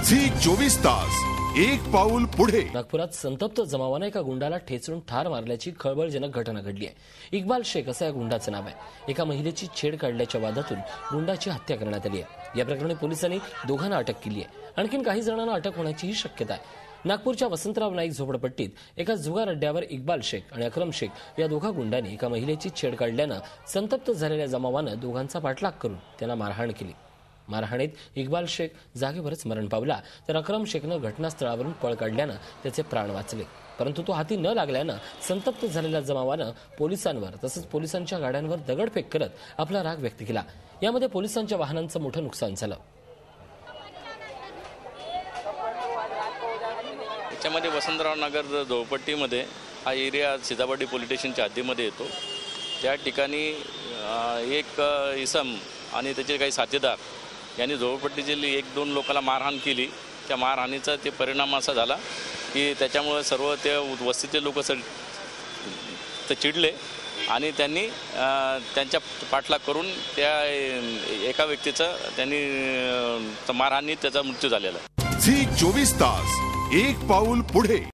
Zee 24 तास एक पाऊल पुढे। नागपुरात संतप्त जमावाने एका गुंडाला ठेचून ठार मारल्याची खळबळजनक घटना घडली आहे। इक्बाल शेख असं या गुंडाचं नाव आहे। एका महिलेची छेड काढल्याच्या वादातून गुंडाची हत्या करण्यात आली आहे। या प्रकरणी पोलिसांनी दोघांना अटक केली आहे। आणखीन काही जणांना अटक होण्याचीही शक्यता आहे। नागपूरच्या वसंतराव नाईक झोपडपट्टीत एका जुगार अड्ड्यावर इक्बाल शेख आणि अक्रम शेख या दोघा गुंडांनी एका महिलेची छेड काढल्यानं संतप्त झालेल्या जमावानं दोघांचा पाठलाग करून त्यांना मारहाण केली। मारहाणीत इक्बाल शेख जागेवरच मरण पावला, तर अक्रम शेखनं घटनास्थळावरून पळ काढल्यानं त्याचे प्राण वाचले। परंतु तो हाती न लागल्यानं संतप्त झालेल्या जमावानं पोलिसांवर तसंच पोलिसांच्या गाड्यांवर दगडफेक करत आपला राग व्यक्त केला। यामध्ये पोलिसांच्या वाहनांचं मोठं नुकसान झालं। याच्यामध्ये वसंतराव नगर झोपडपट्टीमध्ये हा एरिया सीताबर्डी पोलीस स्टेशनच्या हद्दीमध्ये येतो। त्या ठिकाणी एक इसम आणि त्याचे काही साथीदार यांनी झोपडपट्टीतील 1-2 लोकांना मारहाण केली। त्या मारहाणीचा ते परिणाम असा झाला की त्याच्यामुळे सर्व ते वस्तीचे लोक ते चिडले आणि त्यांनी त्यांच्या पाठलाग करून त्या एका व्यक्तीचा त्यांनी मारहाणीत त्याचा मृत्यू झालेला। झी 24 तास एक पाऊल पुढे।